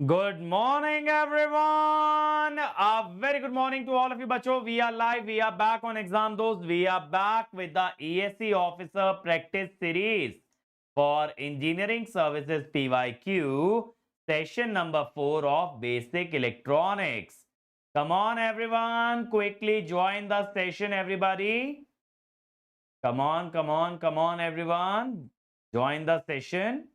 Good morning, everyone. A very good morning to all of you, bacho. We are live. We are back on ExamDost. We are back with the ESE Officer Practice Series for Engineering Services PYQ, session number 4 of Basic Electronics. Come on, everyone. Quickly join the session, everybody. Come on, everyone. Join the session.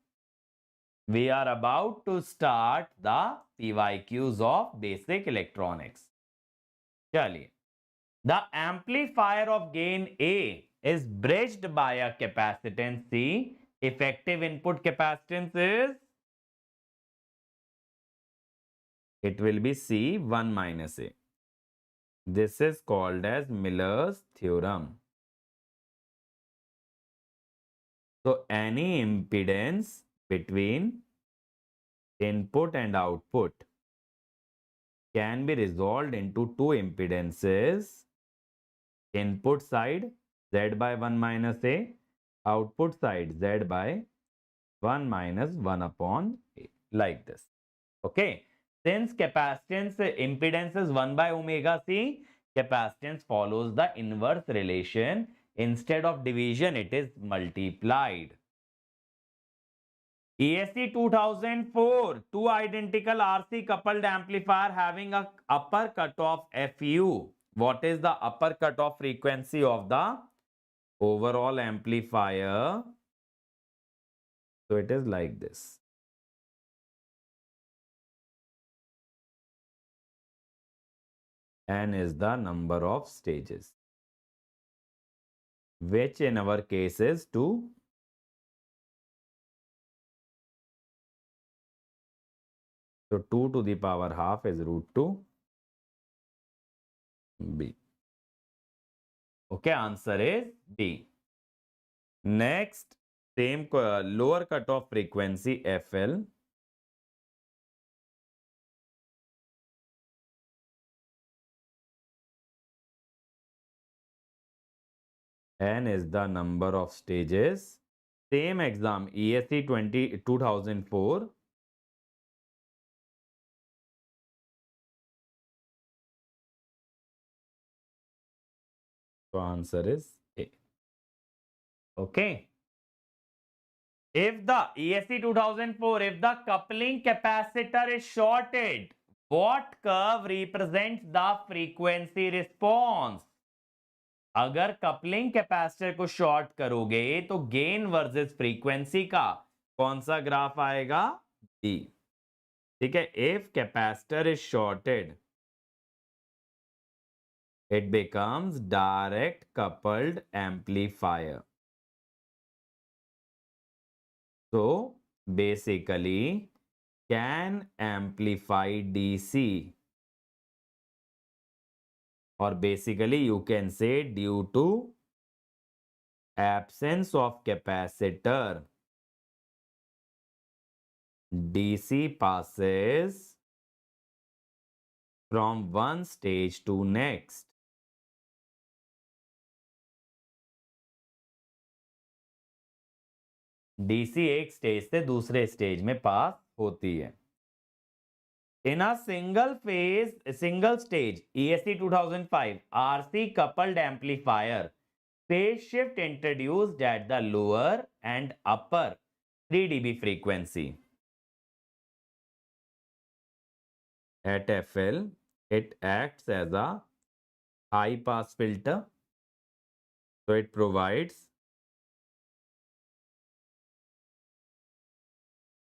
We are about to start the PYQs of basic electronics. Chaliye. The amplifier of gain A is bridged by a capacitance C. Effective input capacitance is, it will be C 1 minus A. This is called as Miller's theorem. So any impedance between input and output can be resolved into two impedances. Input side Z by 1 minus A, output side Z by 1 minus 1 upon A, like this. Okay. Since capacitance impedance is 1 by omega C, capacitance follows the inverse relation. Instead of division, it is multiplied. ESE 2004, two identical RC coupled amplifier having a upper cutoff FU. What is the upper cutoff frequency of the overall amplifier? So it is like this. N is the number of stages, which in our case is 2. So 2 to the power half is root 2 B. Okay, answer is B. Next, same lower cutoff frequency FL. N is the number of stages. Same exam, ESE 2004. So answer is A. Okay. If the ESE 2004, if the coupling capacitor is shorted, what curve represents the frequency response? अगर coupling capacitor को short करोगे तो gain versus frequency का कौन सा graph आएगा? D. ठीक है. If capacitor is shorted, it becomes direct coupled amplifier. So basically can amplify DC, or basically you can say due to absence of capacitor, DC passes from one stage to next. DC एक stage से दूसरे stage में पास होती है. In a single stage ESE 2005 RC coupled amplifier, phase shift introduced at the lower and upper 3 dB frequency. At FL, it acts as a high pass filter, so it provides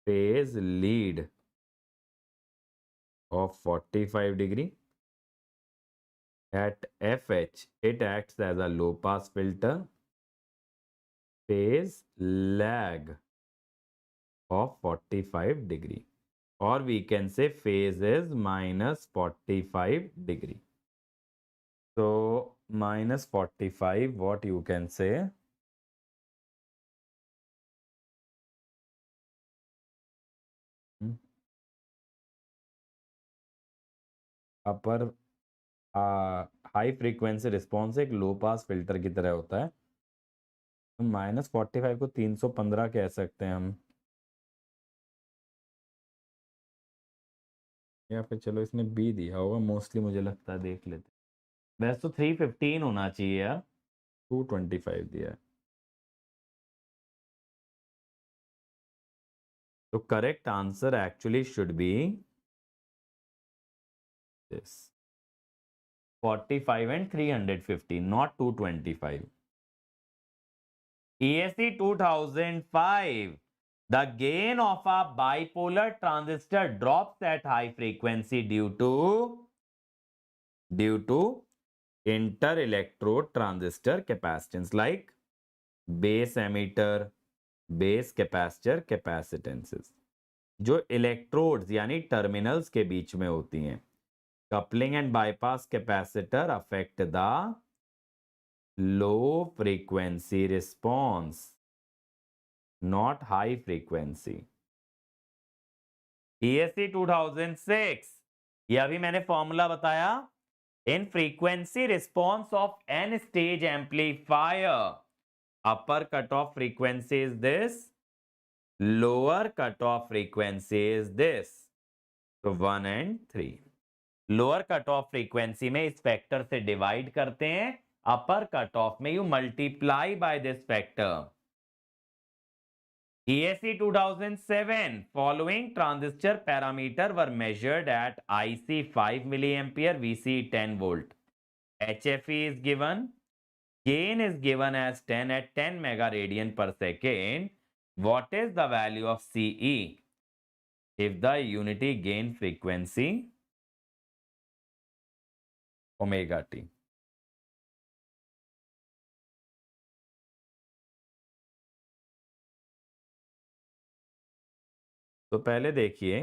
phase lead of 45 degree. At FH, it acts as a low pass filter, phase lag of 45 degree, or we can say phase is minus 45 degree. So minus 45, what you can say? Upper high frequency response एक लो pass filter की तरह होता है. तो minus 45 को 315 कह सकते हैं हम. या फिर चलो इसने बी दिया होगा, मोस्टली मुझे लगता है, देख लेते। वैसे तो 315 होना चाहिए यार, 225 दिया है। तो correct answer actually should be this 45 and 350, not 225. ESE 2005. The gain of a bipolar transistor drops at high frequency due to inter-electrode transistor capacitance like base emitter, base capacitor, capacitances, जो इलेक्ट्रोड्स यानी terminals के बीच में होती हैं. Coupling and bypass capacitor affect the low frequency response, not high frequency. ESE 2006, ये अभी मैंने फॉर्मूला बताया. In frequency response of an stage amplifier, upper cut off frequency is this, lower cut off frequency is this. तो 1 and 3. Lower cut off frequency में इस factor से divide करते हैं, अपर कट ऑफ में you multiply by this factor. ESE 2007, following transistor parameter were measured at IC 5 milliampere, VC 10 volt. HFE is given. Gain is given as 10 at 10 mega radian per second. What is the value of CE if the unity gain frequency omega t? तो पहले देखिए,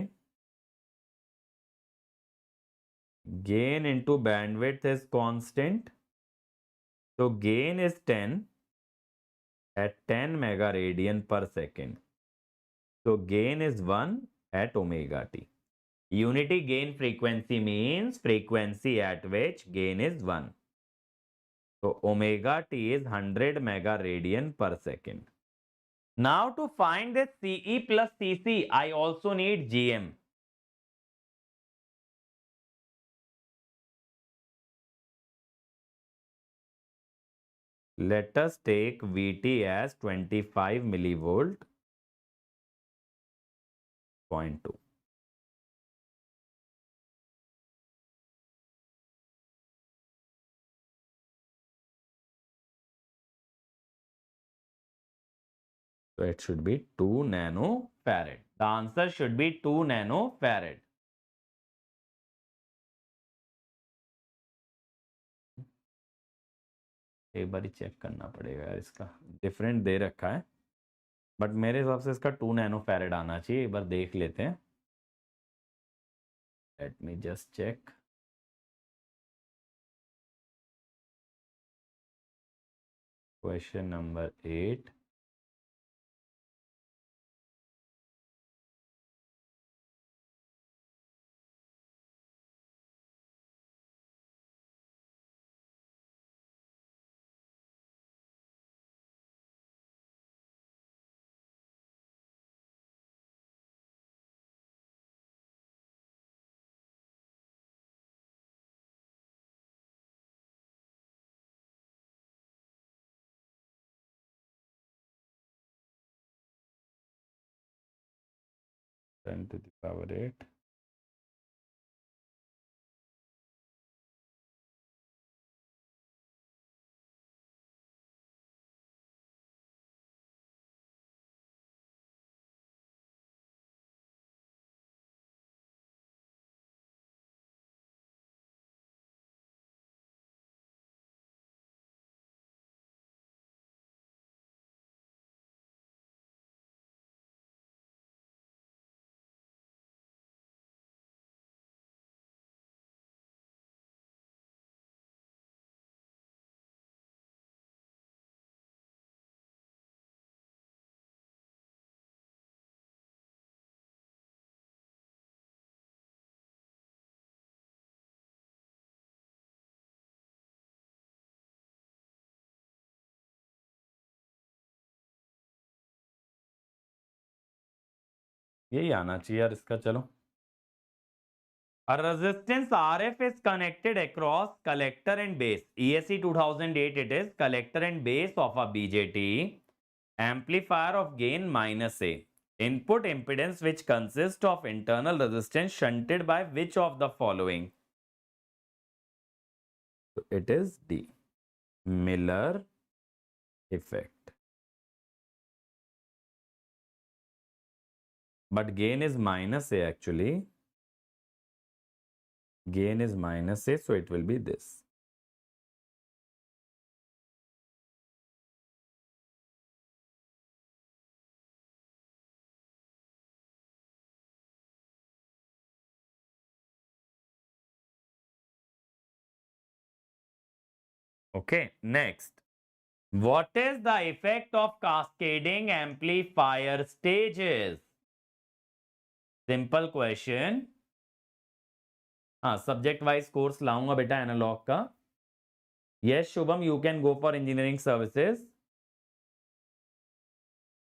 gain into bandwidth is constant. So gain is 10 at 10 mega radian per second. So gain is 1 at omega t. Unity gain frequency means frequency at which gain is 1. So omega t is 100 mega radian per second. Now to find this CE plus CC, I also need GM. Let us take VT as 25 millivolt, 0.2. So it should be 2 nanofarad. The answer should be 2 nanofarad. एक बार check करना पड़ेगा यार, इसका different दे रखा है, but मेरे हिसाब से इसका 2 नैनोफैरेड आना चाहिए. एक बार देख लेते हैं. Let me just check. Question number 8. Ten to the power 8. यही आना चाहिए यार इसका. चलो A resistance RF is connected across collector and base. ESE 2008 it is collector and base of a BJT amplifier of gain minus A. Input impedance which consists of internal resistance shunted by which of the following? So it is D. Miller effect. But gain is minus A actually. Gain is minus A, so it will be this. Okay, next. What is the effect of cascading amplifier stages? Simple question. हाँ, subject wise course लाऊंगा बेटा analogue का. Yes, Shubham, you can go for engineering services.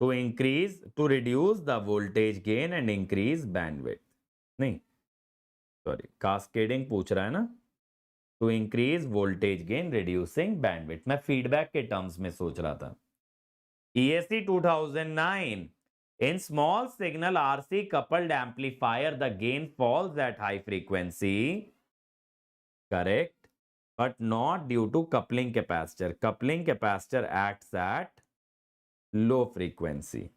To reduce the voltage gain and increase bandwidth. नहीं, sorry, cascading पूछ रहा है ना? To increase voltage gain, reducing bandwidth. मैं feedback के terms में सोच रहा था. ESE 2009. In small signal RC coupled amplifier, the gain falls at high frequency. Correct. But not due to coupling capacitor. Coupling capacitor acts at low frequency.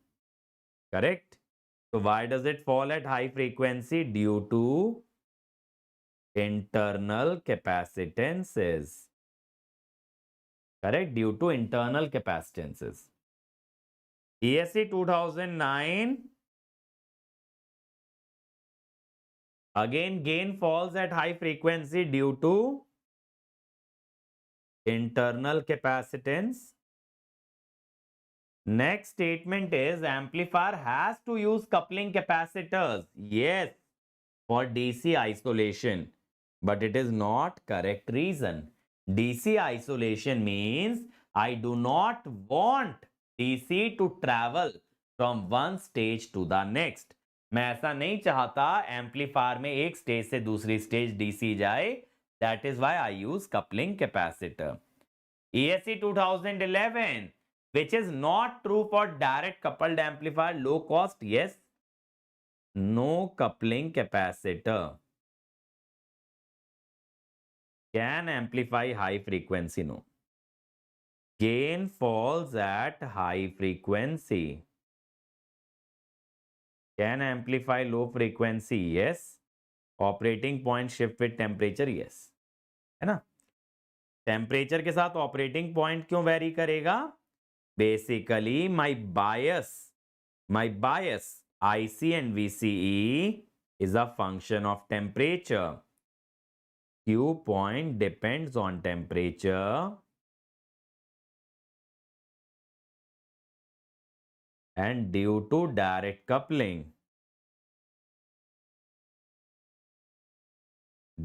Correct. So why does it fall at high frequency? Due to internal capacitances. Correct. Due to internal capacitances. ESE 2009. Again, gain falls at high frequency due to internal capacitance. Next statement is amplifier has to use coupling capacitors. Yes, for DC isolation. But it is not correct reason. DC isolation means I do not want DC to travel from one stage to the next. मैं ऐसा नहीं चाहता amplifier में एक stage से दूसरी stage DC जाए. That is why I use coupling capacitor. ESE 2011, which is not true for direct coupled amplifier, low cost, yes. No coupling capacitor can amplify high frequency, no. Gain falls at high frequency. Can amplify low frequency, yes. Operating point shift with temperature, yes. है ना? Temperature के साथ operating point क्यों very करेगा? Basically my bias IC and VCE is a function of temperature. Q point depends on temperature and due to direct coupling.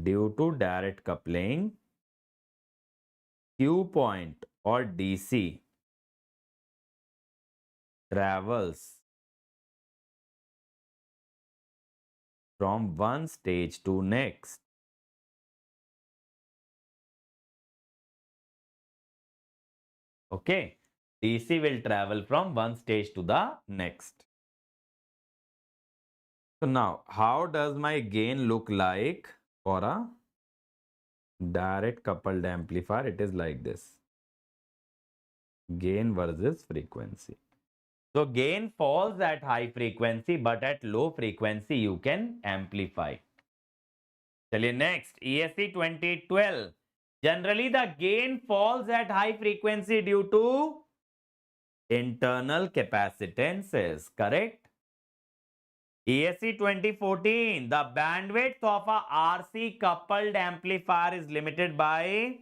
Due to direct coupling, Q point or DC travels from one stage to next. Okay, DC will travel from one stage to the next. So now, how does my gain look like for a direct coupled amplifier? It is like this. Gain versus frequency. So gain falls at high frequency, but at low frequency you can amplify. Chaliye next, ESE 2012. Generally the gain falls at high frequency due to internal capacitances, correct? ESE 2014. The bandwidth of a RC coupled amplifier is limited by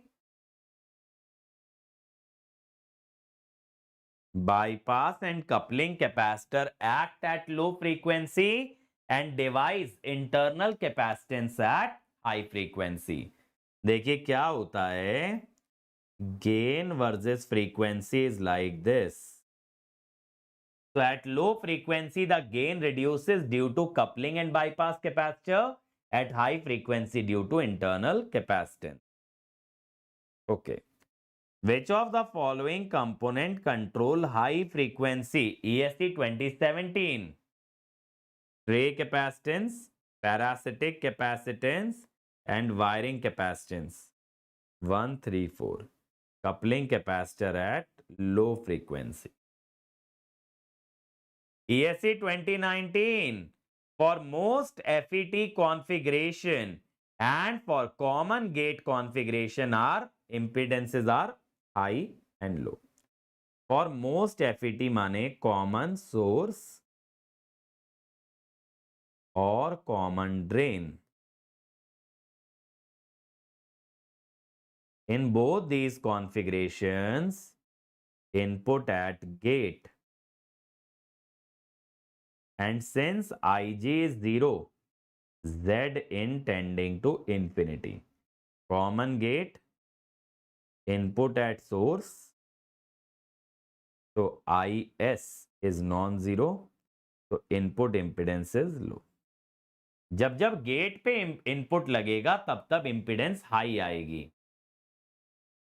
bypass and coupling capacitor act at low frequency and devise internal capacitance at high frequency. देखिए क्या होता है, gain versus frequency is like this. So at low frequency the gain reduces due to coupling and bypass capacitor, at high frequency due to internal capacitance. Okay. Which of the following component control high frequency ESE 2017? Tray capacitance, parasitic capacitance, and wiring capacitance. 1, 3, 4. Coupling capacitor at low frequency. ESE 2019. For most FET configuration and for common gate configuration our impedances are high and low. For most FET माने common source or common drain. In both these configurations, input at gate. And since Ig is 0, Z in tending to infinity. Common gate, input at source. So Is is non-zero. So input impedance is low. जब जब gate पे input लगेगा तब तब impedance high आएगी.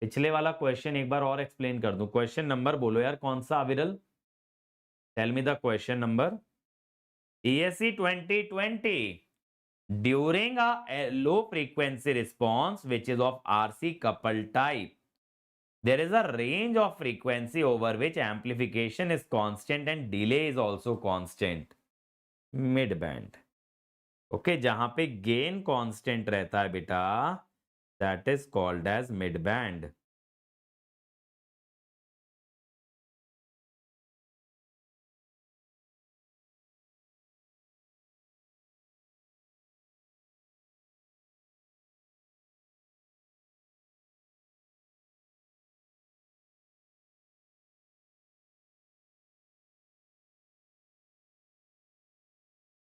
पिछले वाला question एक बार और एक्सप्लेन कर दूं. क्वेश्चन नंबर बोलो यार कौन सा Aviral? Tell me the question number. ESE 2020. During a low frequency response which is of RC coupled type, there is a range of frequency over which amplification is constant and delay is also constant. Mid band. Okay, जहां पे gain constant रहता है बेटा, that is called as mid band.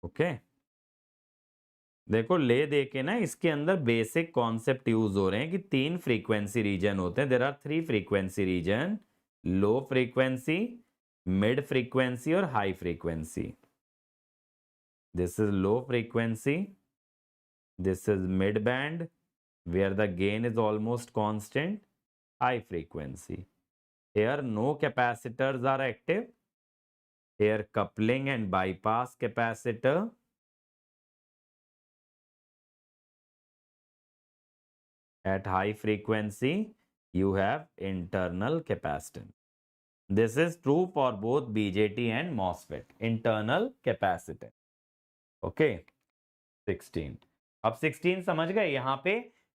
Okay. देखो ले दे के ना इसके अंदर बेसिक कॉन्सेप्ट यूज हो रहे हैं कि 3 फ्रीक्वेंसी रीजन होते हैं. There are 3 frequency region. Low frequency, mid frequency और high frequency. This is low frequency. This is mid band where the gain is almost constant. High frequency. Here no capacitors are active. Here coupling and bypass capacitor. At high frequency, you have internal capacitance. This is true for both BJT and MOSFET. Internal capacitance. Okay. 16. अब 16 समझ गए. यहां पे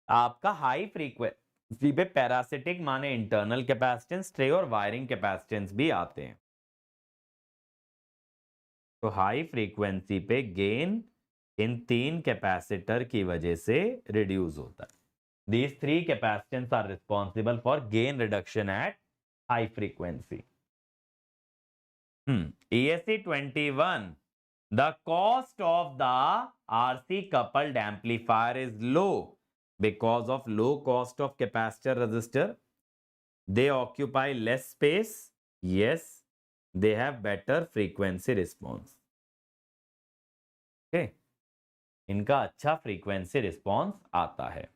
आपका high frequency पे parasitic माने internal capacitance, tray और wiring capacitance भी आते हैं. तो हाई फ्रीक्वेंसी पे गेन इन 3 कैपेसिटर की वजह से रिड्यूस होता है. These 3 capacitance are responsible for gain reduction at high frequency. ESE 21. The cost of the RC coupled amplifier is low because of low cost of capacitor resistor. They occupy less space. Yes, they have better frequency response. Okay. इनका अच्छा frequency response आता है.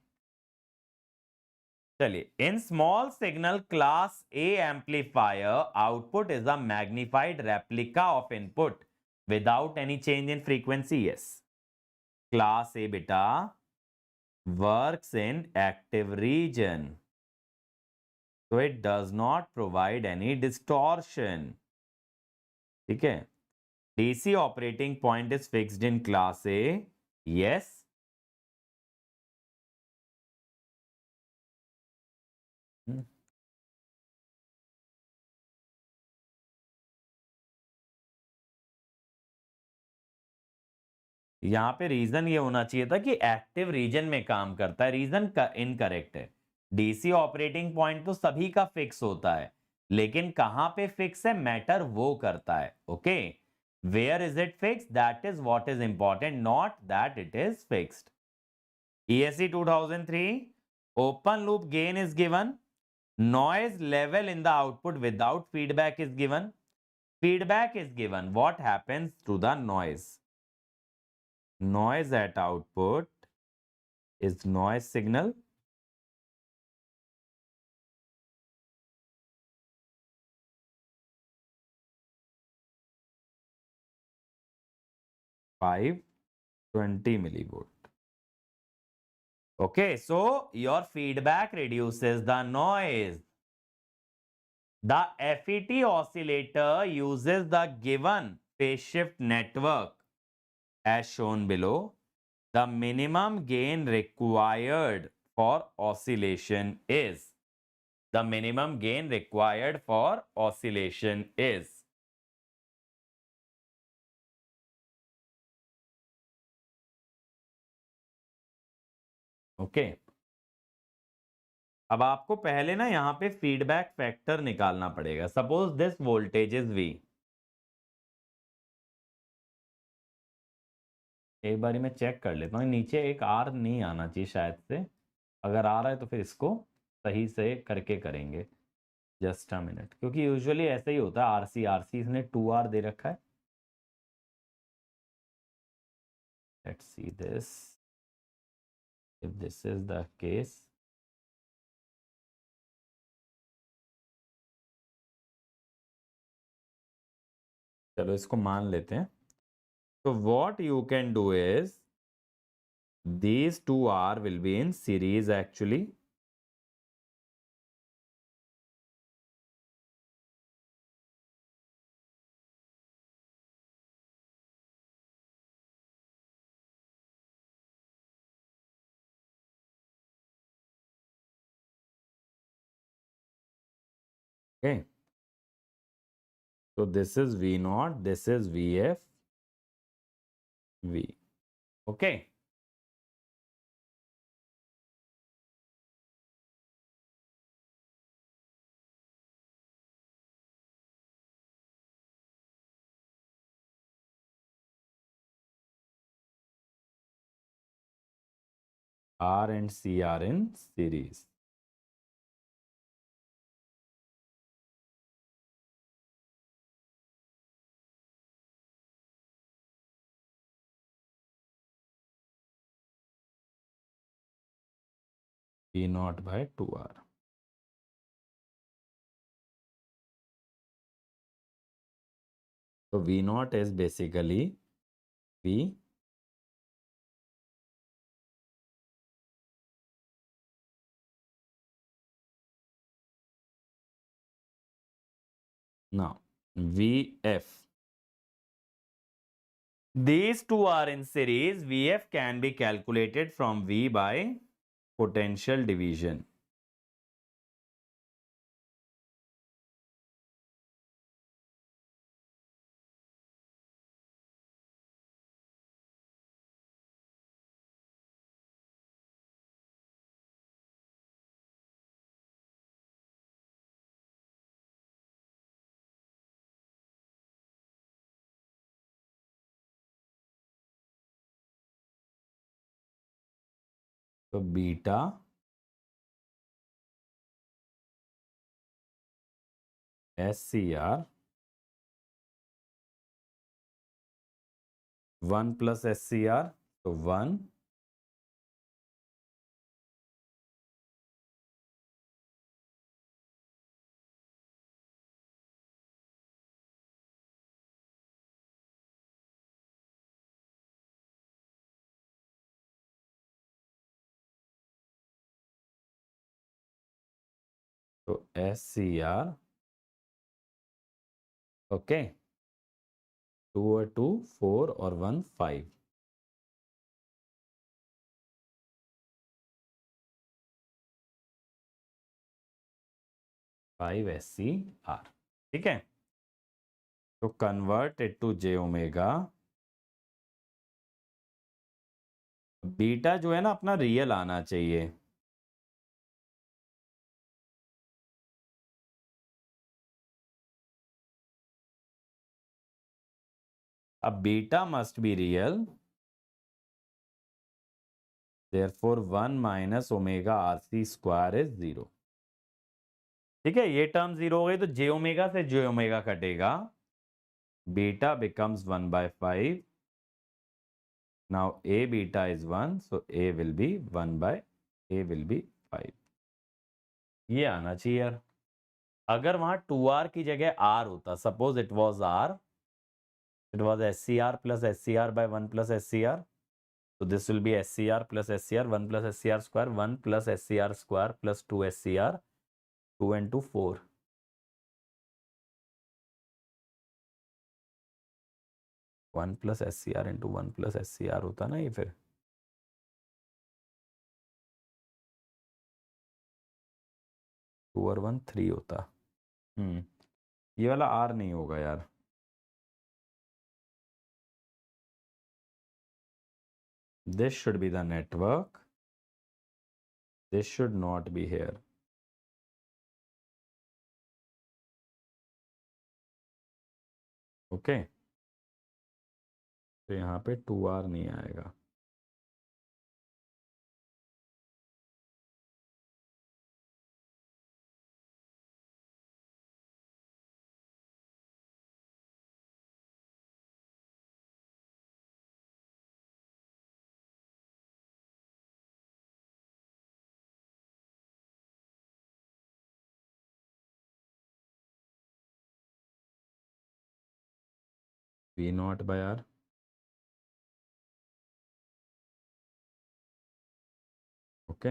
चलिए, in small signal class A amplifier output is a magnified replica of input without any change in frequency. Yes, class A beta works in active region, so it does not provide any distortion. ठीक है. DC operating point is fixed in class A. Yes. यहां पे reason ये होना चाहिए था कि active region में काम करता है. रीजन इनकरेक्ट है. डीसी ऑपरेटिंग पॉइंट तो सभी का फिक्स होता है, लेकिन कहां पे फिक्स है मैटर वो करता है. Okay, where is it fix, that is what is important, not that it is fixed. ESE 2003, open loop gain is given, noise level in the output without feedback is given, feedback is given, what happens to the noise? noise at output is noise signal. Five 20 millivolt. Okay, so your feedback reduces the noise. The FET oscillator uses the given phase shift network as shown below. The minimum gain required for oscillation is. The minimum gain required for oscillation is. Okay. अब आपको पहले ना यहाँ पे feedback factor निकालना पड़ेगा. Suppose this voltage is V. एक बारी मैं चेक कर लेता हूँ. नीचे एक R नहीं आना चाहिए शायद से. अगर आ रहा है तो फिर इसको सही से करके करेंगे. जस्ट अ मिनट, क्योंकि यूजुअली ऐसे ही होता है. RC इसने 2R दे रखा है. Let's see this. If this is the case, चलो इसको मान लेते हैं. तो what you can do is these two R will be in series actually. Okay. So this is V naught, this is VF, V. Okay. R and C are in series. V naught by 2R. So V naught is basically V. Now VF. These two are in series. VF can be calculated from V by potential division. So beta SCR 1 plus SCR. So 1 So SCR, okay, 2 or 2, 4 or 1, 5. Five SCR. ठीक है. तो convert it to J omega. Beta जो है ना अपना real आना चाहिए. अब beta must be real. therefore 1 minus omega RC square is 0. ठीक है. ये टर्म 0 हो गई तो J ओमेगा से J ओमेगा कटेगा. Beta becomes 1/5. Now A beta is 1, so A will be 1 by A will be 5. ये आना चाहिए यार. अगर वहां 2R की जगह R होता, suppose it was R, it was SCR plus SCR by 1 plus SCR. So this will be SCR plus SCR, 1 plus SCR square, 1 plus SCR square plus 2 SCR, 2 and 2, 4. 1 plus SCR into 1 plus SCR होता ना ये फिर. 2 और 1 3 होता. ये वाला R नहीं होगा यार. This should be the network. This should not be here. Okay. तो यहाँ पे 2R नहीं आएगा. V naught by R. Okay.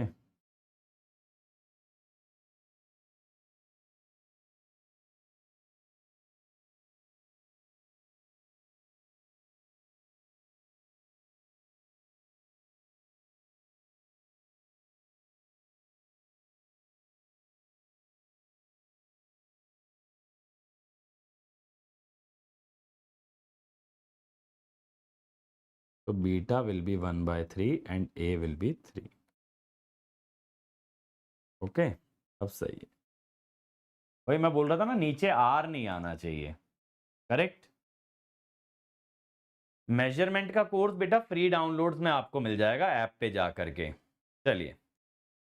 So beta will be 1 by 3 and A will be 3. Okay. अब सही है. भाई मैं बोल रहा था ना नीचे R नहीं आना चाहिए. करेक्ट. मेजरमेंट का कोर्स बेटा फ्री डाउनलोड्स में आपको मिल जाएगा ऐप पे जा करके. चलिए.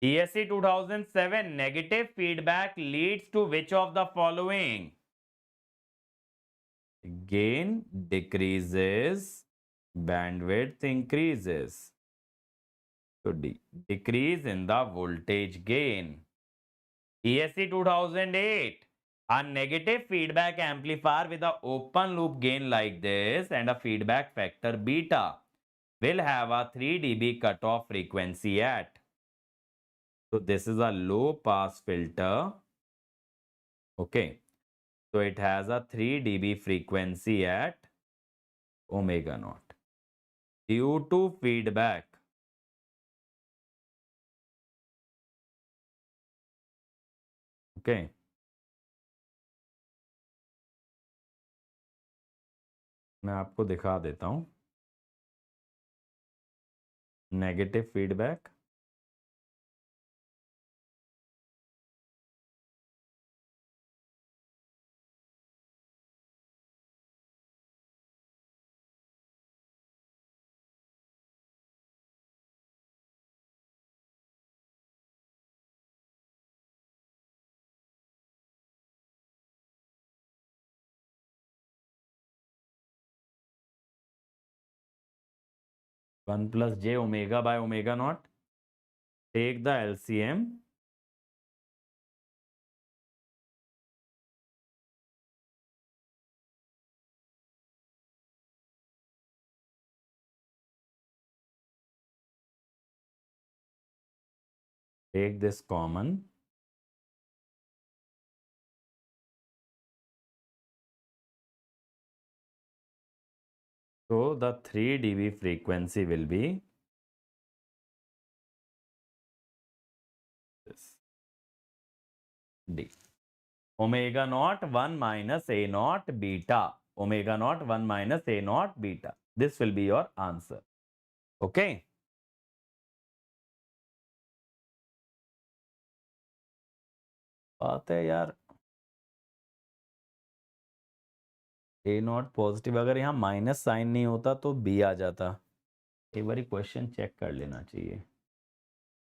ESE 2007 negative feedback leads to which of the following. Gain decreases, bandwidth increases. So decrease in the voltage gain. ESE 2008, a negative feedback amplifier with an open loop gain like this and a feedback factor beta will have a 3 dB cutoff frequency at. So this is a low pass filter. Okay. So it has a 3 dB frequency at omega naught. Due to feedback, okay, मैं आपको दिखा देता हूं. Negative feedback, one plus J omega by omega not. Take the LCM. Take this common. So the 3 dB frequency will be this. D. Omega naught 1 minus A naught beta. Omega naught 1 minus A naught beta. This will be your answer. Okay. बात है यार. A not positive, अगर यहाँ minus sign नहीं होता तो B आ जाता. एक बार क्वेश्चन चेक कर लेना चाहिए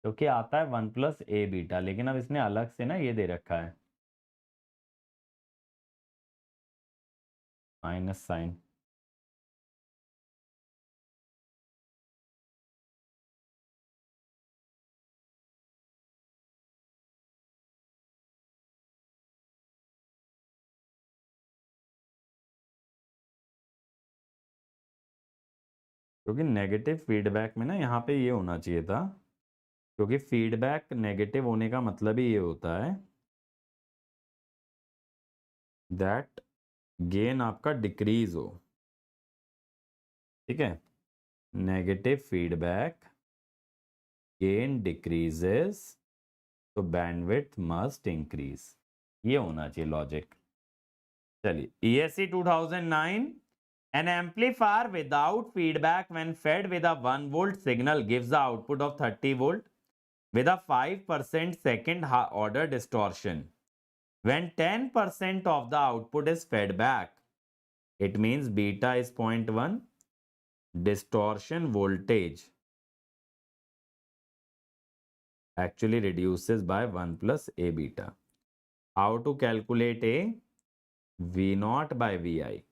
क्योंकि आता है 1 प्लस A बीटा, लेकिन अब इसने अलग से ना ये दे रखा है माइनस साइन. क्योंकि नेगेटिव फीडबैक में ना यहाँ पे ये होना चाहिए था, क्योंकि फीडबैक नेगेटिव होने का मतलब ही ये होता है दैट गेन आपका डिक्रीज हो। ठीक है, नेगेटिव फीडबैक गेन डिक्रीजेस, तो बैंडविड्थ मस्ट इंक्रीज, ये होना चाहिए लॉजिक। चलिए ESE 2009, an amplifier without feedback when fed with a 1 volt signal gives the output of 30 volt with a 5% second order distortion. When 10% of the output is fed back, it means beta is 0.1, distortion voltage actually reduces by 1 plus A beta. How to calculate A? V naught by Vi.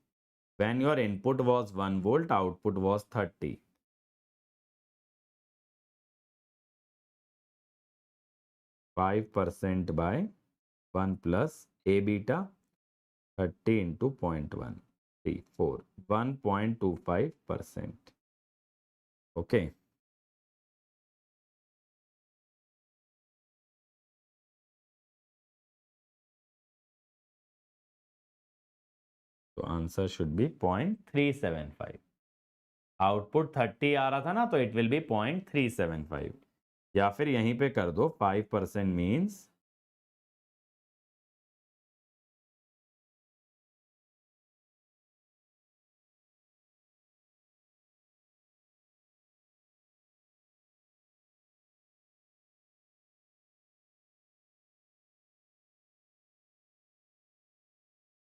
When your input was 1 volt, output was 30. 5% by 1 plus A beta, 30 into 0.1, 3, 4, 1.25%. Okay. So answer should be 0.375. Output 30 आ रहा था ना, तो it will be 0.375, या फिर यहीं पे कर दो 5% मीन्स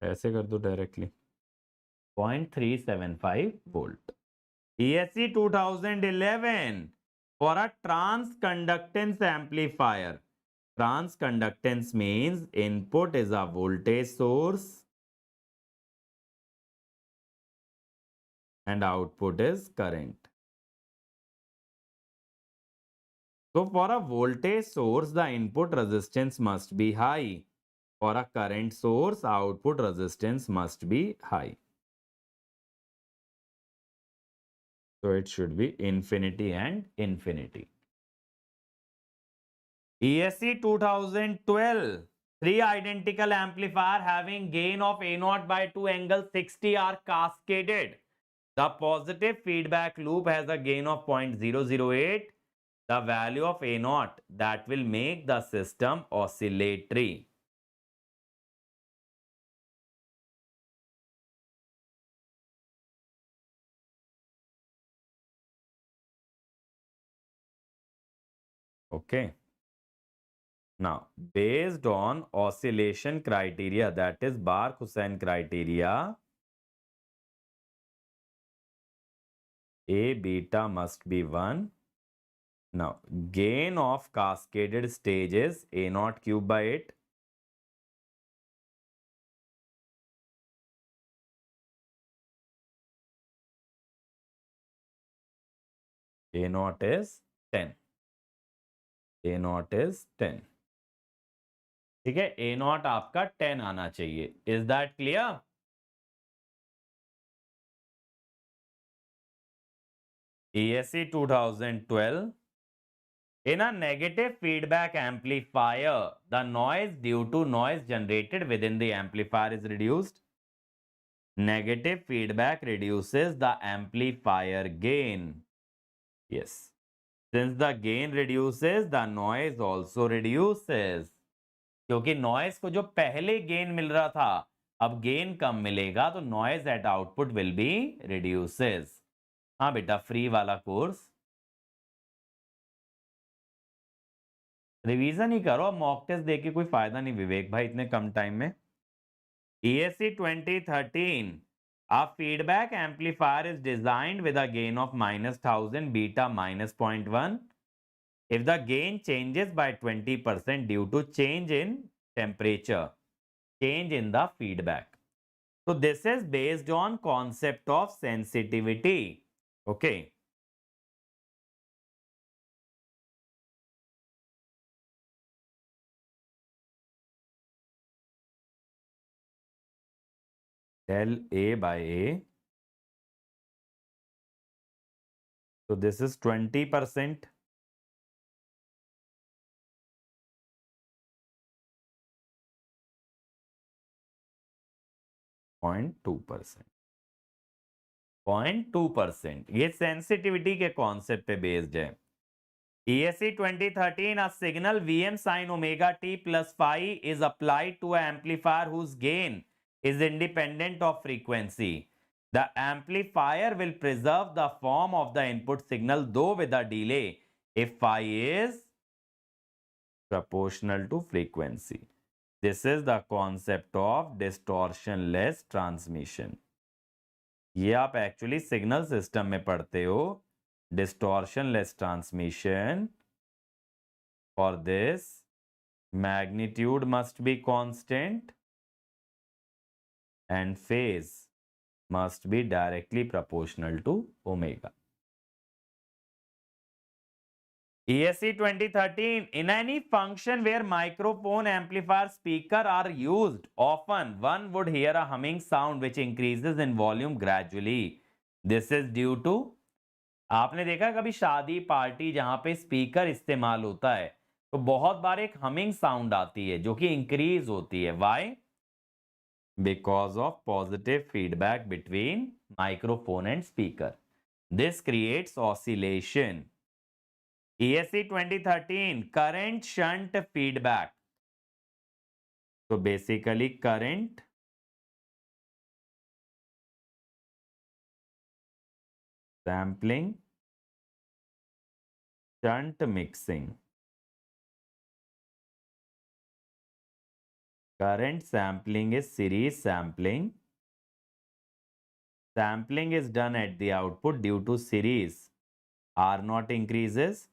ऐसे कर दो directly 0.375 volt. ESE 2011 for a transconductance amplifier. Transconductance means input is a voltage source and output is current. So for a voltage source, the input resistance must be high. For a current source, output resistance must be high. So it should be infinity and infinity. ESE 2012. Three identical amplifier having gain of A0 by 2 angle 60 are cascaded. The positive feedback loop has a gain of 0.008. The value of A0 that will make the system oscillatory. Okay. Now, based on oscillation criteria, that is Bark-Hussein criteria, A beta must be 1. Now, gain of cascaded stages A0 cube by 8. A0 is 10. A0 is 10. ठीक है, A0 आपका 10 आना चाहिए. Is that clear? ESE 2012. In a negative feedback amplifier, the noise due to noise generated within the amplifier is reduced. Negative feedback reduces the amplifier gain. Yes. Since the gain reduces, the noise also reduces. क्योंकि noise को जो पहले gain मिल रहा था, अब gain कम मिलेगा, तो noise at output will be reduces. हाँ बेटा, फ्री वाला कोर्स रिवीजन ही करो, मॉक टेस्ट देके कोई फायदा नहीं विवेक भाई इतने कम टाइम में. ESE 2013. A feedback amplifier is designed with a gain of -1000, beta -0.1. If the gain changes by 20% due to change in temperature, change in the feedback. So this is based on concept of sensitivity. Okay. Del A by A So this is 20%. 0.2%. 0.2%. ये sensitivity के concept पे based है. ESE 2013, a signal Vm sin omega t plus phi is applied to an amplifier whose gain is independent of frequency. The amplifier will preserve the form of the input signal though with a delay if phi is proportional to frequency. This is the concept of distortionless transmission. ये आप actually signal system में पढ़ते हो. Distortionless transmission. For this, magnitude must be constant and phase must be directly proportional to omega. ESE 2013, in any function where microphone, amplifier, speaker are used, often one would hear a humming sound which increases in volume gradually. This is due to, आपने देखा कभी शादी party जहां पे speaker इस्तेमाल होता है तो बहुत बार एक हमिंग साउंड आती है जो कि इंक्रीज होती है. Why? Because of positive feedback between microphone and speaker. This creates oscillation. ESE 2013, current shunt feedback. So basically current sampling, shunt mixing. Current sampling is series sampling. Sampling is done at the output due to series. R0 increases.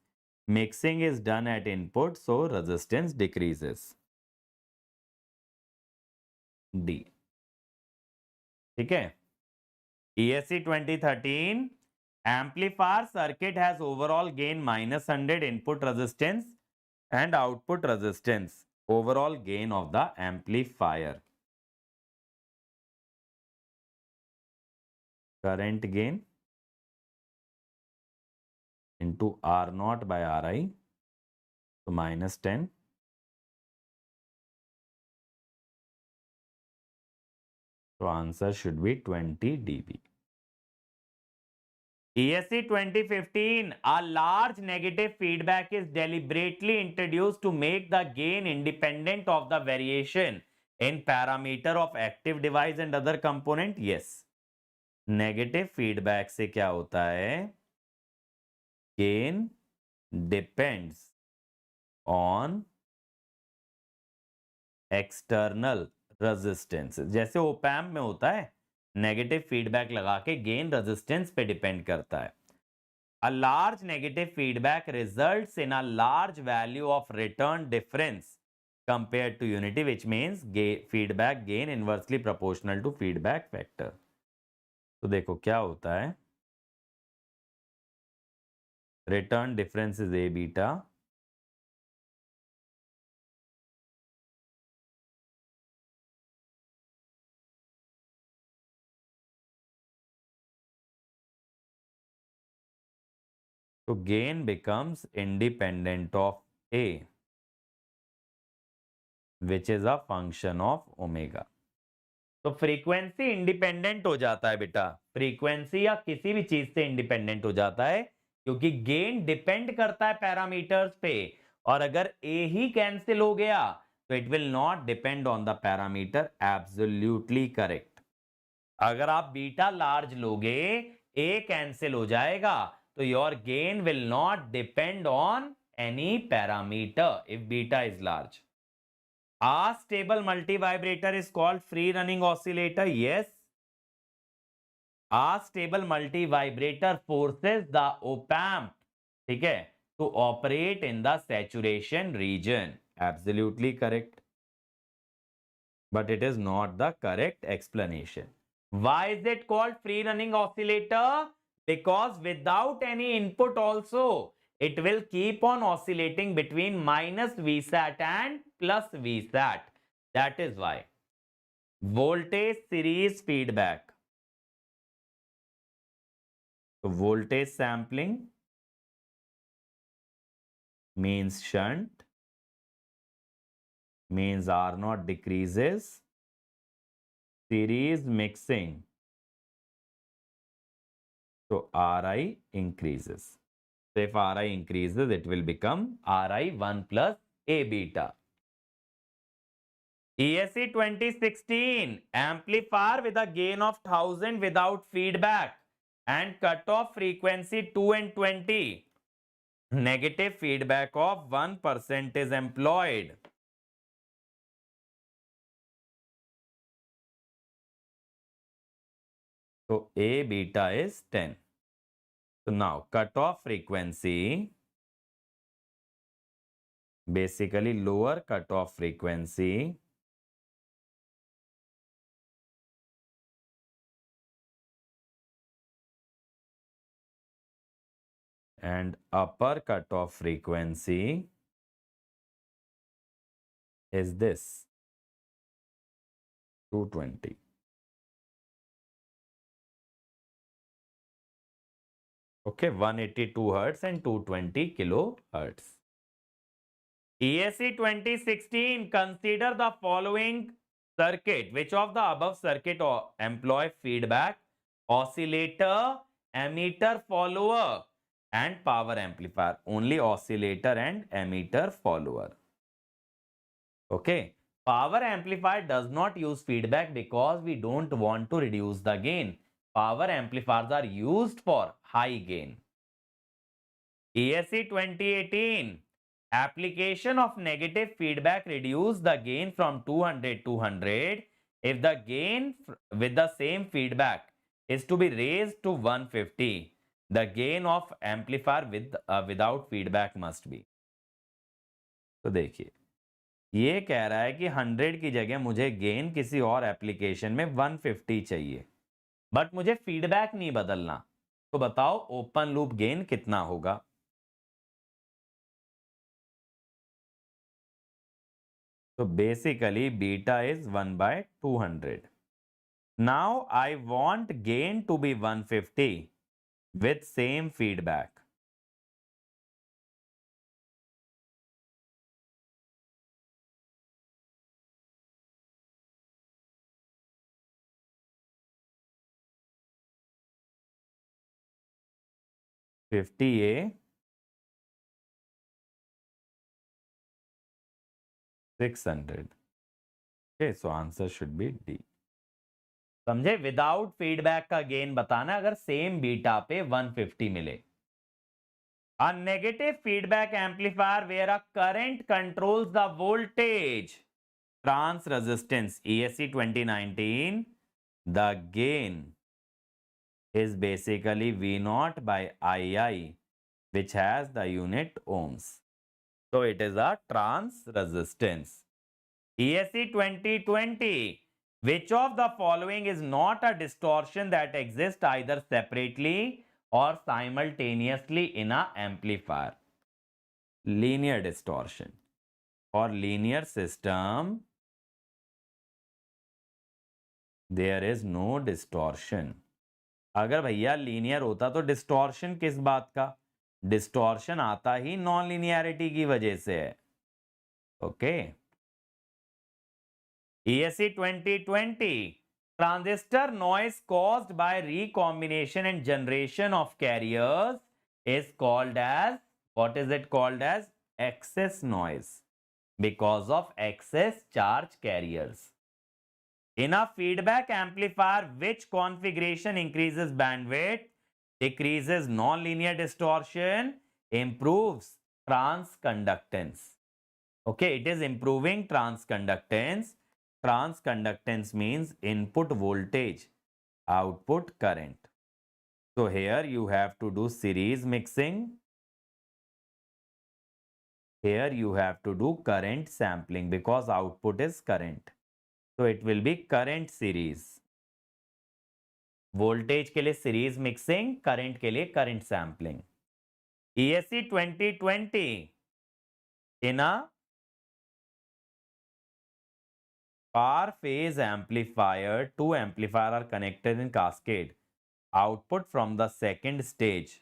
Mixing is done at input, so resistance decreases. D. ठीक है. ESE 2013, amplifier circuit has overall gain -100, input resistance and output resistance. Overall gain of the amplifier. Current gain into R0 by Ri, so -10. So answer should be 20 dB. ESE 2015, a large negative feedback is deliberately introduced to make the gain independent of the variation in parameter of active device and other component. Yes. Negative feedback से क्या होता है? Gain depends on external resistance. जैसे op-amp में होता है, negative feedback लगा के गेन रेजिस्टेंस पे डिपेंड करता है. A large negative feedback results in a large value of return difference compared to unity, which means feedback gain inversely proportional to feedback factor. तो देखो क्या होता है. Return difference is A beta. So gain becomes independent of A, which is a function of omega. तो frequency independent हो जाता है बेटा. फ्रीक्वेंसी या किसी भी चीज से इंडिपेंडेंट हो जाता है क्योंकि गेन डिपेंड करता है पैरामीटर्स पे. और अगर ए ही कैंसिल हो गया तो it will not depend on the parameter. Absolutely correct. अगर आप बीटा लार्ज लोगे ए कैंसिल हो जाएगा तो your gain will not depend on any parameter if beta is large. A stable multivibrator is called free running oscillator. Yes. A stable multivibrator forces the op-amp, ठीक है, to operate in the saturation region. Absolutely correct. But it is not the correct explanation. Why is it called free running oscillator? Because without any input also, it will keep on oscillating between -Vsat and +Vsat. That is why. Voltage series feedback. So voltage sampling means shunt, means R0 decreases. Series mixing, so Ri increases. So if Ri increases, it will become Ri 1 plus A beta. ESE 2016, amplifier with a gain of 1000 without feedback and cutoff frequency 2 and 20. Negative feedback of 1% is employed. So A beta is 10. So now cutoff frequency, basically lower cutoff frequency, and upper cutoff frequency is this 220. Okay, 182 hertz and 220 kilohertz. ESE 2016, consider the following circuit. Which of the above circuit employ feedback, oscillator, emitter follower, and power amplifier? Only oscillator and emitter follower. Okay. Power amplifier does not use feedback because we don't want to reduce the gain. Power amplifiers are used for high gain. ESE 2018, application of negative feedback reduce the gain from 200 to 100 if the gain with the same feedback is to be raised to 150. The gain of amplifier without feedback must be. तो देखिए ये कह रहा है कि 100 की जगह मुझे गेन किसी और एप्लीकेशन में 150 चाहिए, बट मुझे फीडबैक नहीं बदलना। तो बताओ ओपन लूप गेन कितना होगा? So basically beta is 1 by 200. Now I want gain to be 150 with same feedback. $50A, 600. Okay, so answer should be D. समझे? विदाउट फीडबैक का गेन बताना अगर सेम बीटा पे 150 मिले. A negative feedback amplifier where a current controls the voltage. Trans resistance ESE 2019. The gain is basically V0 by II, which has the unit ohms. So it is a trans resistance. ESE 2020. Which of the following is not a distortion that exists either separately or simultaneously in an amplifier? Linear distortion. For linear system, there is no distortion. अगर भैया linear होता तो distortion किस बात का? Distortion आता ही non linearity की वजह से है. Okay. ESE 2020. Transistor noise caused by recombination and generation of carriers is called as, what is it called as? Excess noise, because of excess charge carriers. In a feedback amplifier, which configuration increases bandwidth, decreases nonlinear distortion, improves transconductance? Okay, it is improving transconductance. Transconductance means input voltage, output current. So here you have to do series mixing. Here you have to do current sampling because output is current. So it will be current series. Voltage के लिए series mixing, current के लिए current sampling. ESE 2020. In a par phase amplifier, two amplifiers are connected in cascade. output from the second stage.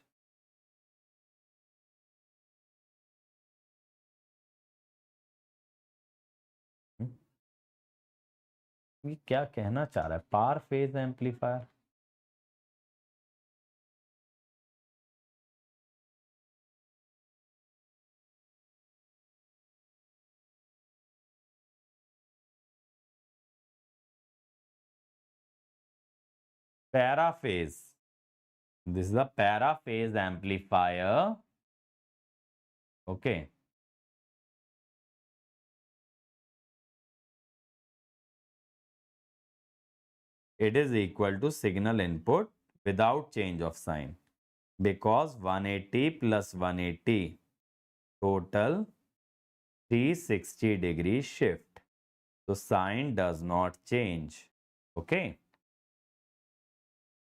ये क्या कहना चाह रहा है? Paraphase amplifier, paraphase. This is a paraphase amplifier. Okay. It is equal to signal input without change of sign, because 180 plus 180 total 360-degree shift. So sign does not change. Okay.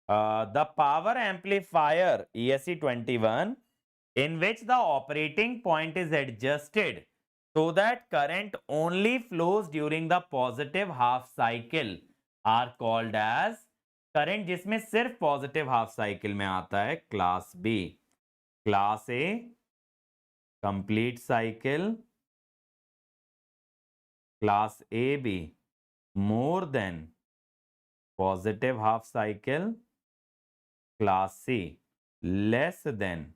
The power amplifier ESE 21, in which the operating point is adjusted so that current only flows during the positive half cycle, are called as, current जिसमें सिर्फ positive half cycle में आता है, class B. Class A complete cycle, class A B more than positive half cycle, class C less than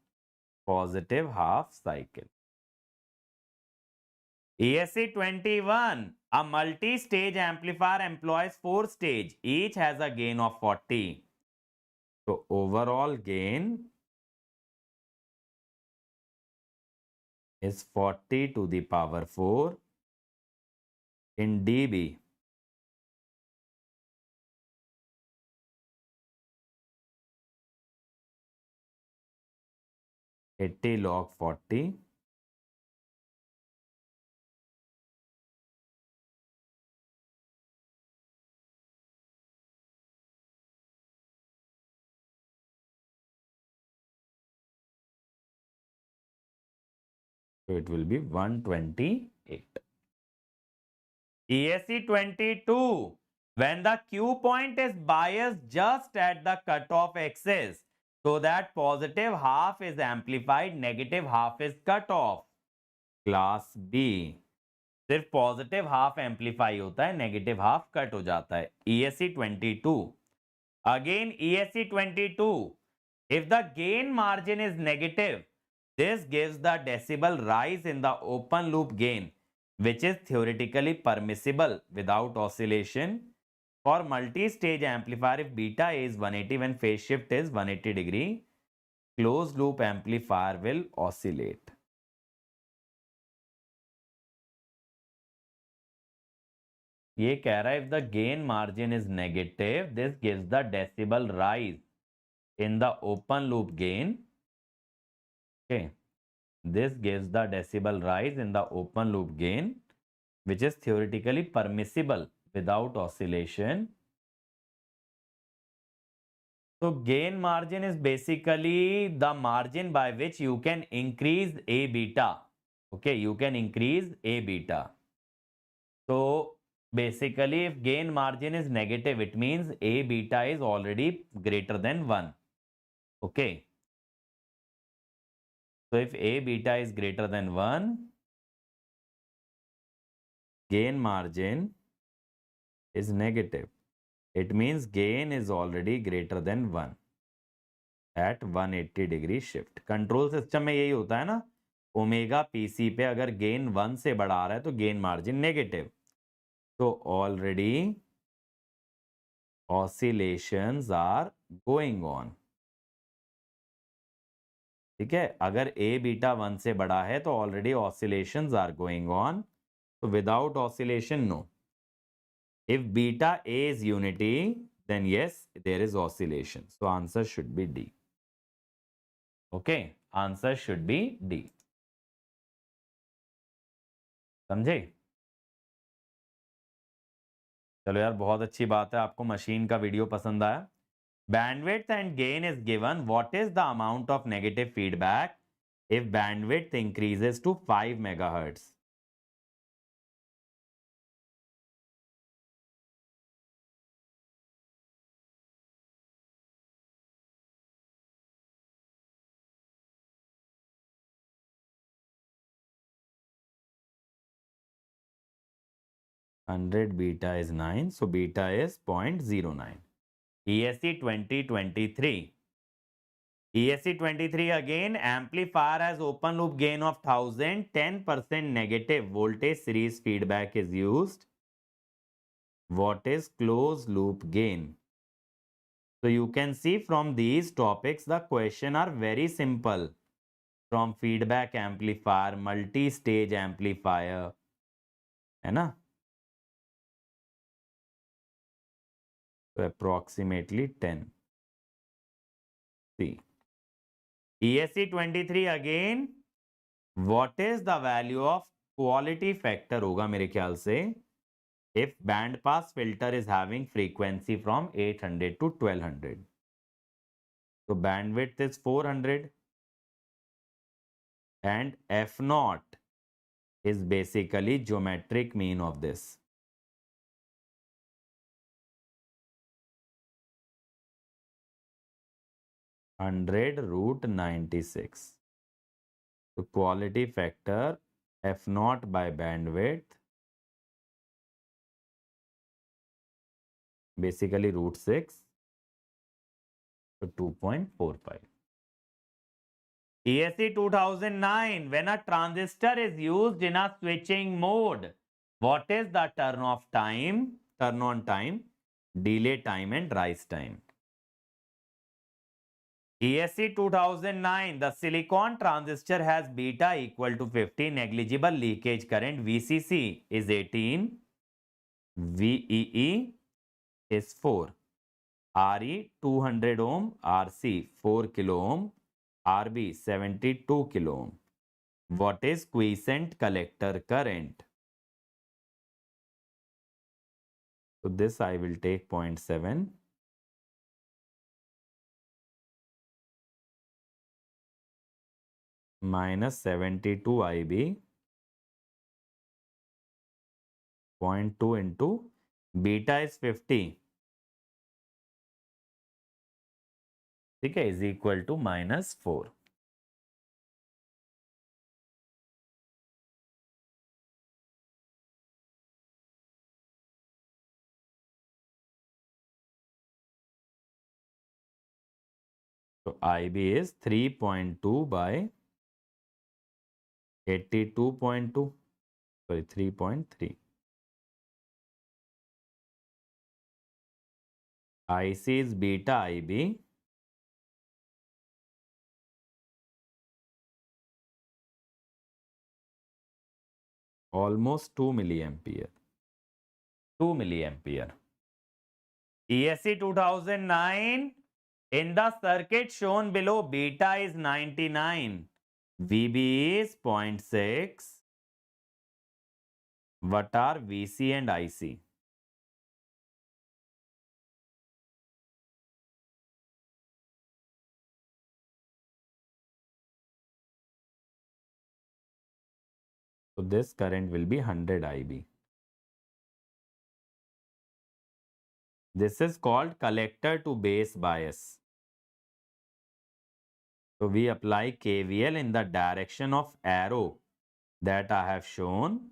positive half cycle. ESE 21, a multi-stage amplifier employs 4 stages. Each has a gain of 40. So overall gain is 40 to the power 4 in dB. Eighty log 40. So it will be 128. ESE 22. When the Q point is biased just at the cutoff axis, so that positive half is amplified, negative half is cut off. Class B सिर्फ positive half amplify होता है, negative half cut हो जाता है. ESE 22. Again ESE 22. If the gain margin is negative, this gives the decibel rise in the open loop gain, which is theoretically permissible without oscillation. For multi-stage amplifier, if beta is 180 when phase shift is 180 degree, closed loop amplifier will oscillate. ये कह रहा है if the gain margin is negative, this gives the decibel rise in the open loop gain. Okay, this gives the decibel rise in the open loop gain, which is theoretically permissible without oscillation. So gain margin is basically the margin by which you can increase A beta. Okay, you can increase A beta. So basically, if gain margin is negative, it means A beta is already greater than 1. Okay. So if A beta is greater than 1, gain margin is negative. It means gain is already greater than 1 at 180 degree shift. Control system में यही होता है ना, omega PC पे अगर gain 1 से बड़ा आ रहा है तो गेन मार्जिन नेगेटिव. तो already oscillations are going on. ठीक है, अगर a बीटा 1 से बड़ा है तो already oscillations are going on. So without oscillation, no. If beta a is unity, then yes, there is oscillation. So answer should be D. Okay, answer should be D. समझे? चलो यार, बहुत अच्छी बात है, आपको मशीन का वीडियो पसंद आया. Bandwidth and gain is given. What is the amount of negative feedback if bandwidth increases to 5 megahertz? 100 beta is 9. So beta is 0.09. ESE 2023. ESE 23 again, amplifier has open loop gain of 1000, 10% negative voltage series feedback is used. What is closed loop gain? So you can see from these topics, the question are very simple. From feedback amplifier, multi-stage amplifier, है ना? So approximately 10. See. ESE 23 again. What is the value of quality factor होगा मेरे ख्याल से if band pass filter is having frequency from 800 to 1200. So bandwidth is 400 and F naught is basically geometric mean of this. (100√96). So quality factor F naught by bandwidth basically √6. So 2.45. ESE 2009, when a transistor is used in a switching mode, what is the turn on time, delay time and rise time? ESE 2009, the silicon transistor has beta equal to 50, negligible leakage current VCC is 18, VEE is 4, RE 200 ohm, RC 4 kilo ohm, RB 72 kilo ohm. What is quiescent collector current? So this I will take 0.7. Minus 72 IB 0.2 into beta is 50. ठीक है, is equal to -4. So IB is 3.2 by 82.2. Sorry, 3.3. IC is beta IB. Almost 2 milliampere. 2 milliampere. ESE 2009. In the circuit shown below, beta is 99. VB is 0.6. What are VC and IC? So this current will be 100 IB. This is called collector to base bias. So we apply KVL in the direction of arrow that I have shown.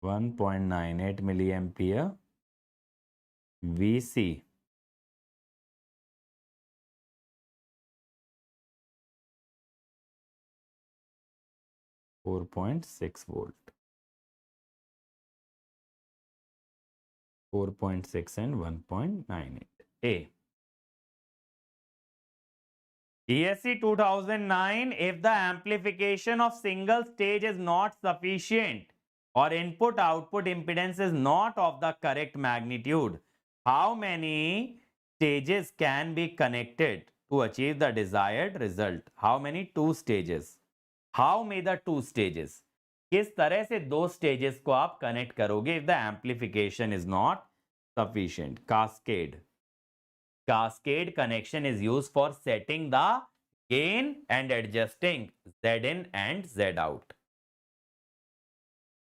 (1.98 milliampere) VC 4.6 volt. 4.6 and 1.98. A. ESE 2009, if the amplification of single stage is not sufficient or input-output impedance is not of the correct magnitude, how many stages can be connected to achieve the desired result? How many? 2 stages. How may the 2 stages? किस तरह से 2 stages को आप connect करोगे if the amplification is not sufficient? Cascade. Cascade connection is used for setting the gain and adjusting Z in and Z out.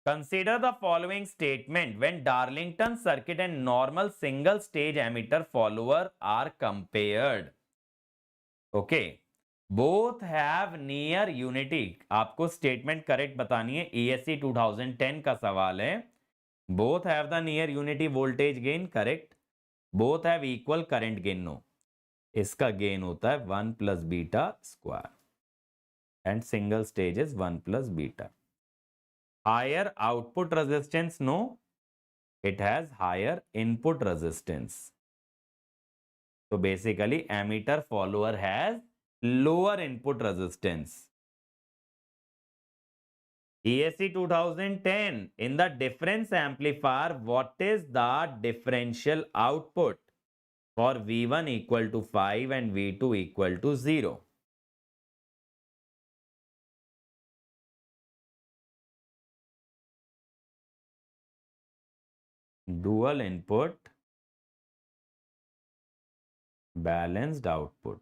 Consider the following statement when Darlington circuit and normal single stage emitter follower are compared. Okay. Both have near unity. आपको statement correct बतानी है. ESE 2010 का सवाल है. Both have the near unity voltage gain. Correct. Both have equal current gain. No. इसका gain होता है 1 plus beta square. And single stage is 1 plus beta. Higher output resistance, no, it has higher input resistance. So basically emitter follower has lower input resistance. ESE 2010, in the difference amplifier, what is the differential output for V1 equal to 5 and V2 equal to 0? Dual input, balanced output.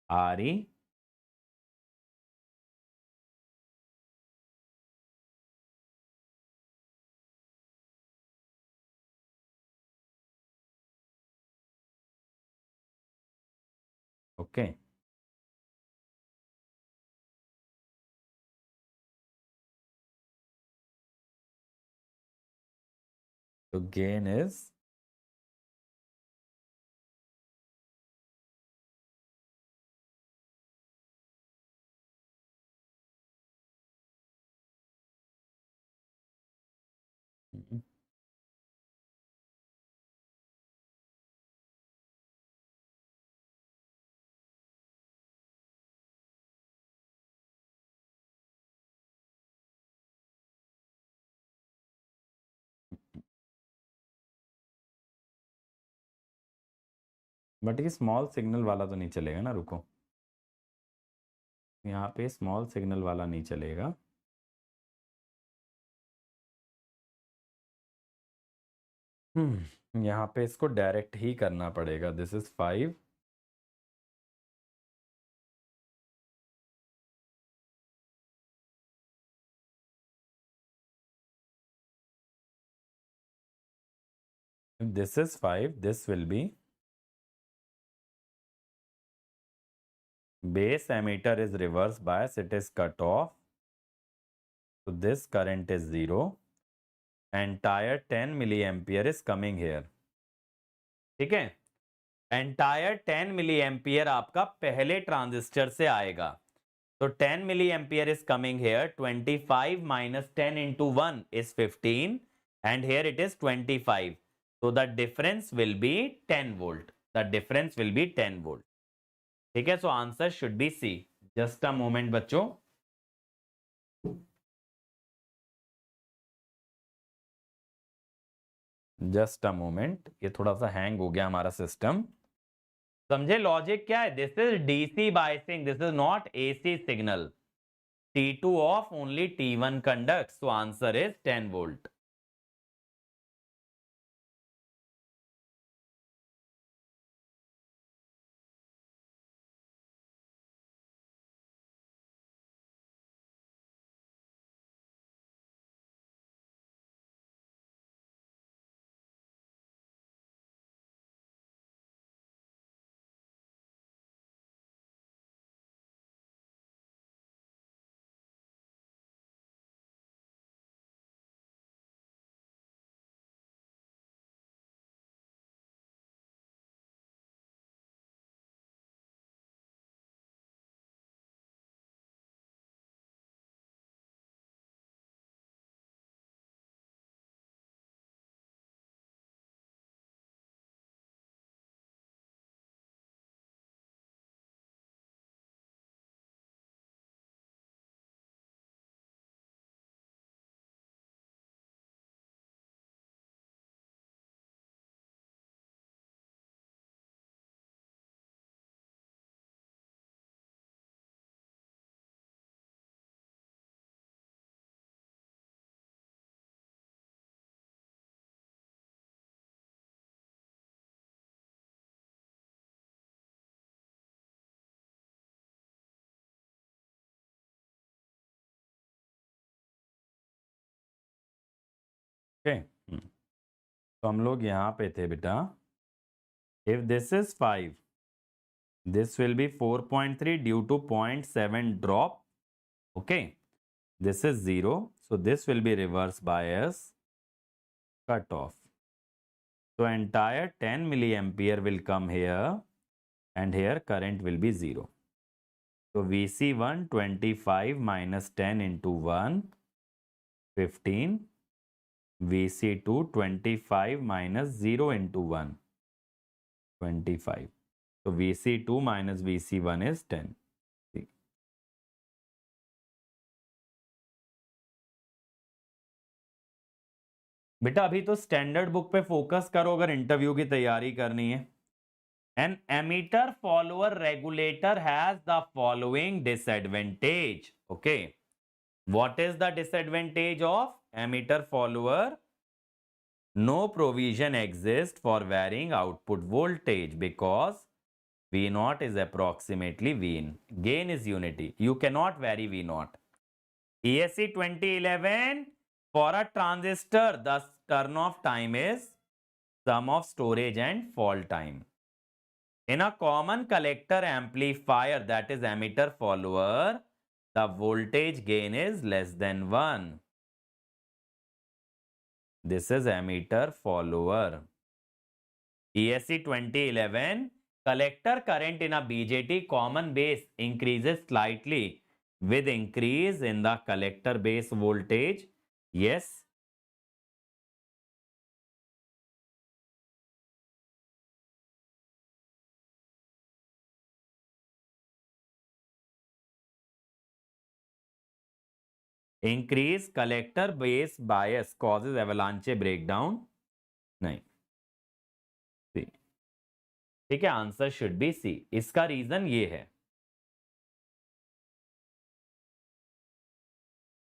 RE okay. So gain is but ये small signal वाला तो नहीं चलेगा ना. रुको, यहाँ पे small signal वाला नहीं चलेगा. यहाँ पे इसको डायरेक्ट ही करना पड़ेगा. This is 5. This is 5. This will be base emitter is reverse bias. It is cut off. So this current is 0. Entire 10 milliampere is coming here. ठीक है. Entire 10 milliampere आपका पहले ट्रांजिस्टर से आएगा. So 10 milliampere is coming here. 25 minus 10 into 1 is 15. And here it is 25. So the difference will be 10 volt. The difference will be 10 volt. ठीक है. So answer should be C. Just a moment बच्चों. Just a moment. ये थोड़ा सा hang हो गया हमारा system. समझे लॉजिक क्या है? This is DC biasing. This is not AC signal. T2 off, only T1 conducts. So answer is 10 volt. Okay, तो हम लोग यहाँ पे थे बेटा. If this is 5, this will be 4.3 due to 0.7 drop. Okay, this is 0, so this will be reverse bias cutoff. So entire 10 milliampere will come here, and here current will be 0. So VC1 25 minus 10 into 1, 15. VC2 25 minus 0 into 1, 25. So VC2 minus VC1 is 10. बेटा अभी तो standard book पे focus करो अगर interview की तैयारी करनी है. An emitter follower regulator has the following disadvantage. Okay. What is the disadvantage of emitter follower? No provision exists for varying output voltage because V0 is approximately Vin. Gain is unity. You cannot vary V0. ESE 2011, for a transistor, the turn-off time is sum of storage and fall time. In a common collector amplifier, that is emitter follower, the voltage gain is less than 1. This is emitter follower. ESE 2011, collector current in a BJT common base increases slightly with increase in the collector base voltage. Yes. Increase collector base bias causes avalanche breakdown. नहीं. सी. ठीक है, answer should B C. इसका reason ये है.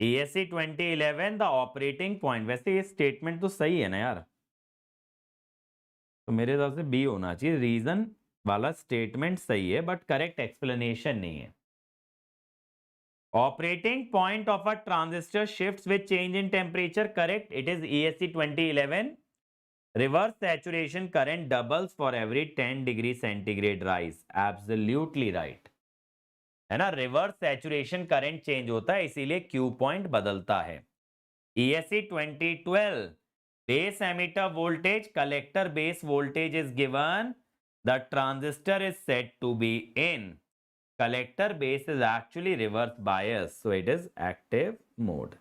ESE 2011 the operating point. वैसे ये statement तो सही है ना यार, तो मेरे हिसाब से बी होना चाहिए. रीजन वाला स्टेटमेंट सही है बट करेक्ट एक्सप्लेनेशन नहीं है. Operating point of a transistor shifts with change in temperature. Correct. It is ESE 2011. Reverse saturation current doubles for every 10 degree centigrade rise. Absolutely right. है ना, reverse saturation current change होता है इसीलिए Q point बदलता है. ESE 2012, base emitter voltage, collector base voltage is given. The transistor is said to be in collector base is actually reverse bias, so it is active mode.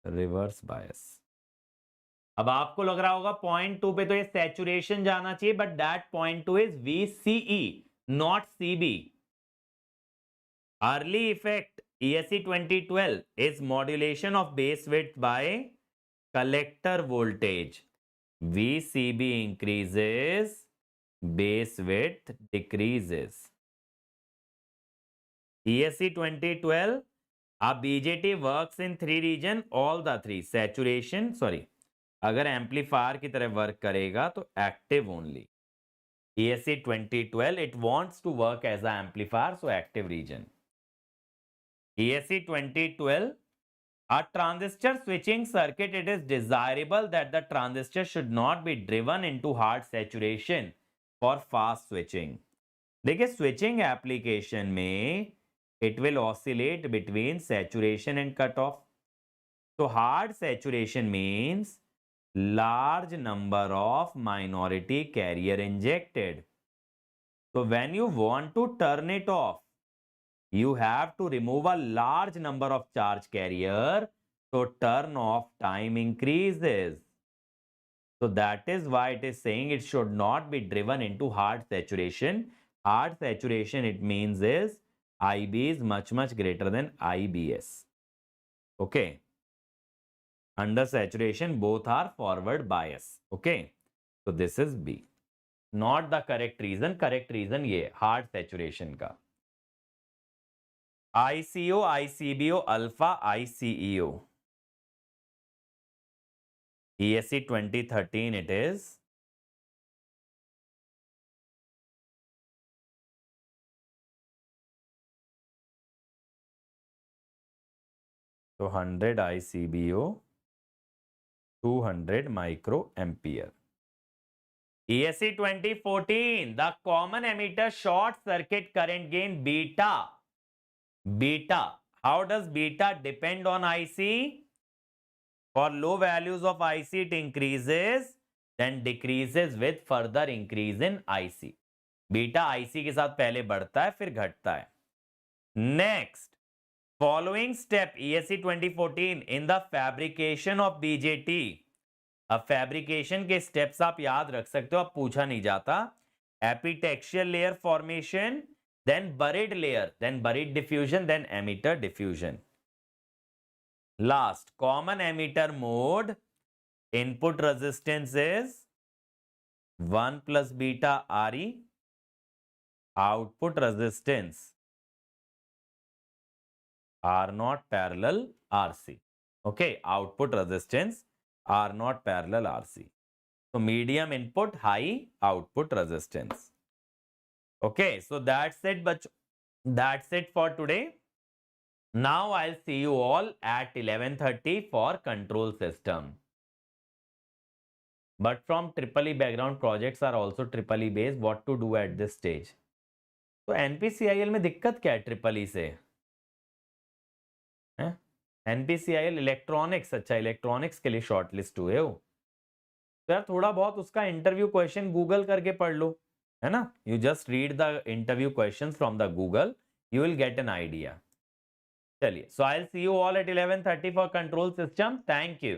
Reverse bias. अब आपको लग रहा होगा point 2 पे तो ये सैचुरेशन जाना चाहिए, but that point 2 is VCE not CB. Early effect ESE 2012 is modulation of base width by collector voltage. VCB increases, base width decreases. ESE 2012, a BJT works in 3 region, all the 3. Saturation, sorry, अगर amplifier की तरह work करेगा तो active only. ESE 2012, it wants to work as an amplifier, so active region. ESE 2012, a transistor switching circuit, it is desirable that the transistor should not be driven into hard saturation for fast switching. देखिए switching application में it will oscillate between saturation and cutoff. So hard saturation means large number of minority carrier injected. So when you want to turn it off, you have to remove a large number of charge carrier, so turn off time increases. So that is why it is saying it should not be driven into hard saturation. Hard saturation, it means is IB is much greater than IBS. Okay. Under saturation, both are forward bias. Okay. So this is B. Not the correct reason. Correct reason ये hard saturation का. ICO, ICBO, alpha, ICEO. ESE 2013 it is. तो 100 ICBO 200 microampere. ESE 2014, the common emitter short circuit current gain beta. Beta. How does beta depend on IC? For low values of IC, it increases, then decreases with further increase in IC. Beta IC के साथ पहले बढ़ता है फिर घटता है. Next, following step ESE 2014 in the fabrication of BJT. अब fabrication के स्टेप्स आप याद रख सकते हो, अब पूछा नहीं जाता. Epitaxial layer formation, then buried layer, then buried diffusion, then emitter diffusion. Last, common emitter mode, input resistance is 1 plus beta Re, output resistance R0 parallel RC. Okay, output resistance R0 parallel RC. So medium input, high output resistance. Okay, so that's it, but that's it for today. Now I'll see you all at 11:30 for control system. But from EEE background projects are also EEE based. What to do at this stage? तो NPCIL में दिक्कत क्या है EEE से? NPCIL electronics, अच्छा electronics के लिए shortlist हुए हो तो यार थोड़ा बहुत उसका इंटरव्यू क्वेश्चन गूगल करके पढ़ लो, है ना. You just read the interview questions from the Google, you will get an idea. चलिए, so I will see you all at 11:30 for control system. Thank you.